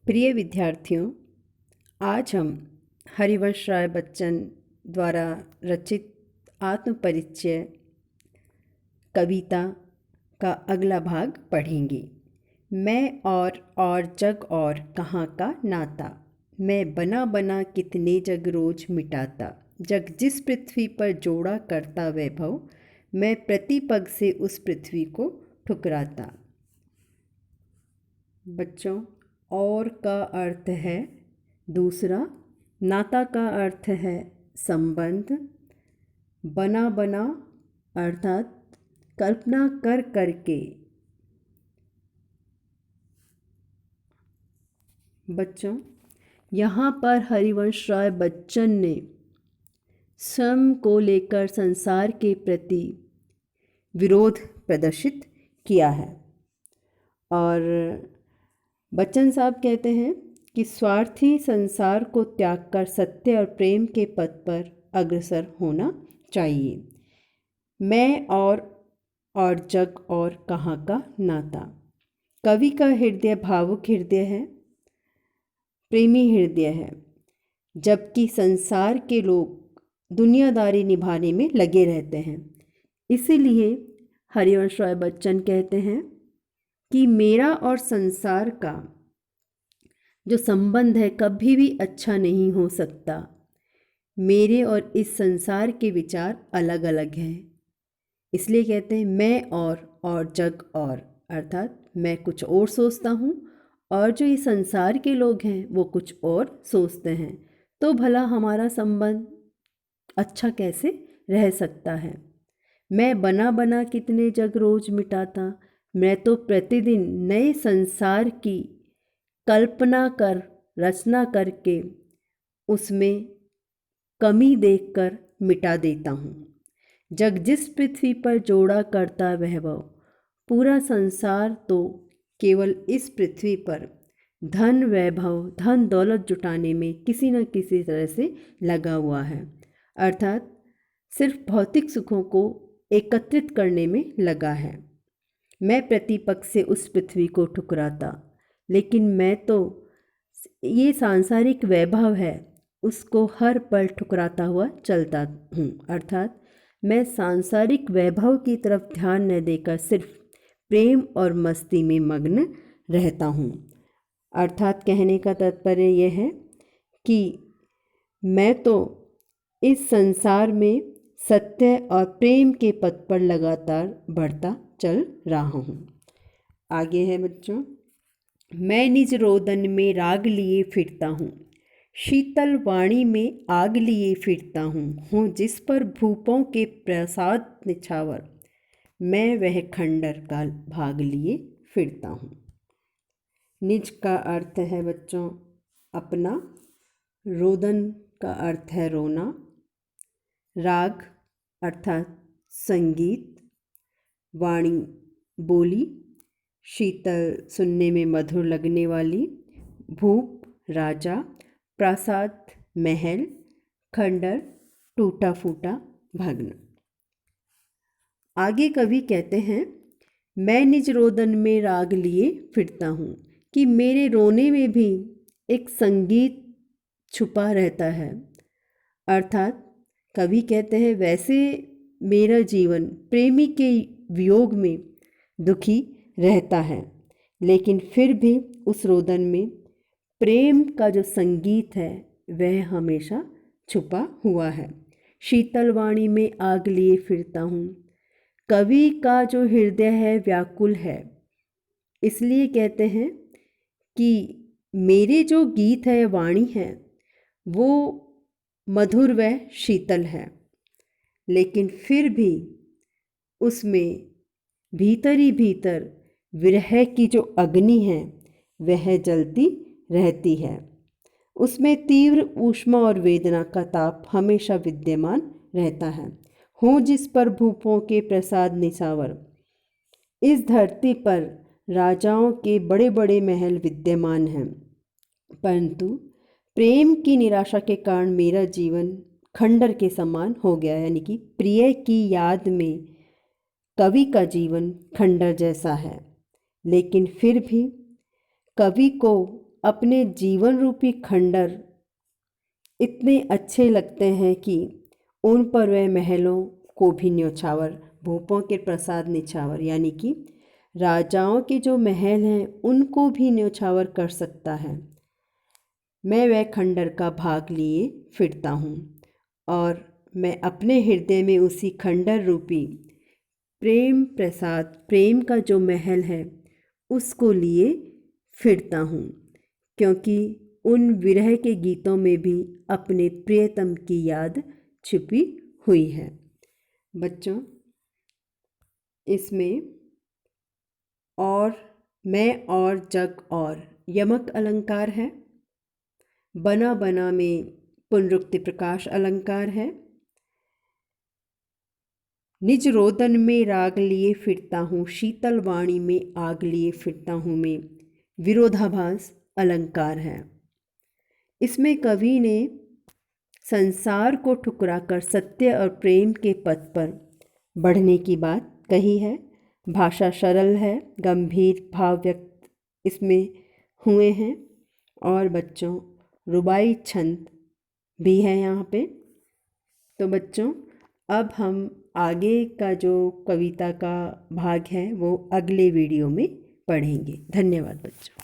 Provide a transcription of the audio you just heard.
प्रिय विद्यार्थियों, आज हम हरिवंश राय बच्चन द्वारा रचित आत्मपरिचय कविता का अगला भाग पढ़ेंगे। मैं और जग और कहाँ का नाता, मैं बना बना कितने जग रोज मिटाता, जग जिस पृथ्वी पर जोड़ा करता वैभव, मैं प्रति पग से उस पृथ्वी को ठुकराता। बच्चों, और का अर्थ है दूसरा, नाता का अर्थ है संबंध, बना बना अर्थात कल्पना कर करके। बच्चों, यहाँ पर हरिवंश राय बच्चन ने स्वयं को लेकर संसार के प्रति विरोध प्रदर्शित किया है और बच्चन साहब कहते हैं कि स्वार्थी संसार को त्याग कर सत्य और प्रेम के पथ पर अग्रसर होना चाहिए। मैं और जग और कहाँ का नाता। कवि का हृदय भावुक हृदय है, प्रेमी हृदय है, जबकि संसार के लोग दुनियादारी निभाने में लगे रहते हैं। इसीलिए हरिवंश राय बच्चन कहते हैं कि मेरा और संसार का जो संबंध है कभी भी अच्छा नहीं हो सकता। मेरे और इस संसार के विचार अलग अलग हैं। इसलिए कहते हैं मैं और जग और, अर्थात मैं कुछ और सोचता हूँ और जो ये संसार के लोग हैं वो कुछ और सोचते हैं, तो भला हमारा संबंध अच्छा कैसे रह सकता है। मैं बना बना कितने जग रोज मिटाता, मैं तो प्रतिदिन नए संसार की कल्पना कर रचना करके उसमें कमी देखकर मिटा देता हूँ। जग जिस पृथ्वी पर जोड़ा करता वैभव, पूरा संसार तो केवल इस पृथ्वी पर धन वैभव धन दौलत जुटाने में किसी न किसी तरह से लगा हुआ है, अर्थात सिर्फ भौतिक सुखों को एकत्रित करने में लगा है। मैं प्रतिपक्ष से उस पृथ्वी को ठुकराता, लेकिन मैं तो ये सांसारिक वैभव है उसको हर पल ठुकराता हुआ चलता हूँ, अर्थात मैं सांसारिक वैभव की तरफ ध्यान न देकर सिर्फ प्रेम और मस्ती में मग्न रहता हूँ। अर्थात कहने का तात्पर्य यह है कि मैं तो इस संसार में सत्य और प्रेम के पथ पर लगातार बढ़ता चल रहा हूँ। आगे है बच्चों, मैं निज रोदन में राग लिए फिरता हूँ, शीतल वाणी में आग लिए फिरता हूँ जिस पर भूपों के प्रसाद निछावर, मैं वह खंडर का भाग लिए फिरता हूँ। निज का अर्थ है बच्चों अपना, रोदन का अर्थ है रोना, राग अर्थात संगीत, वाणी बोली, शीतल सुनने में मधुर लगने वाली, भूप राजा, प्रासाद महल, खंडर टूटा फूटा भग्न। आगे कवि कहते हैं मैं निज रोदन में राग लिए फिरता हूँ, कि मेरे रोने में भी एक संगीत छुपा रहता है। अर्थात कवि कहते हैं वैसे मेरा जीवन प्रेमी के वियोग में दुखी रहता है, लेकिन फिर भी उस रोदन में प्रेम का जो संगीत है वह हमेशा छुपा हुआ है। शीतल वाणी में आग लिए फिरता हूँ, कवि का जो हृदय है व्याकुल है, इसलिए कहते हैं कि मेरे जो गीत है वाणी है वो मधुर व शीतल है, लेकिन फिर भी उसमें भीतर ही भीतर विरह की जो अग्नि है वह जलती रहती है। उसमें तीव्र ऊष्मा और वेदना का ताप हमेशा विद्यमान रहता है। हूँ जिस पर भूपों के प्रसाद निछावर, इस धरती पर राजाओं के बड़े बड़े महल विद्यमान हैं, परंतु प्रेम की निराशा के कारण मेरा जीवन खंडर के समान हो गया, यानी कि प्रिय की याद में कवि का जीवन खंडर जैसा है। लेकिन फिर भी कवि को अपने जीवन रूपी खंडर इतने अच्छे लगते हैं कि उन पर वह महलों को भी न्योछावर, भूपों के प्रसाद निछावर, यानी कि राजाओं के जो महल हैं उनको भी न्योछावर कर सकता है। मैं वह खंडर का भाग लिए फिरता हूँ और मैं अपने हृदय में उसी खंडर रूपी प्रेम प्रसाद, प्रेम का जो महल है उसको लिए फिरता हूँ, क्योंकि उन विरह के गीतों में भी अपने प्रियतम की याद छिपी हुई है। बच्चों, इसमें और, मैं और, जग और यमक अलंकार है। बना बना में पुनरुक्ति प्रकाश अलंकार है। निज रोदन में राग लिए फिरता हूँ, शीतल वाणी में आग लिए फिरता हूँ मैं, विरोधाभास अलंकार है। इसमें कवि ने संसार को ठुकराकर सत्य और प्रेम के पथ पर बढ़ने की बात कही है। भाषा सरल है, गंभीर भाव व्यक्त इसमें हुए हैं और बच्चों रुबाई छंद भी है यहाँ पे। तो बच्चों, अब हम आगे का जो कविता का भाग है वो अगले वीडियो में पढ़ेंगे। धन्यवाद बच्चों।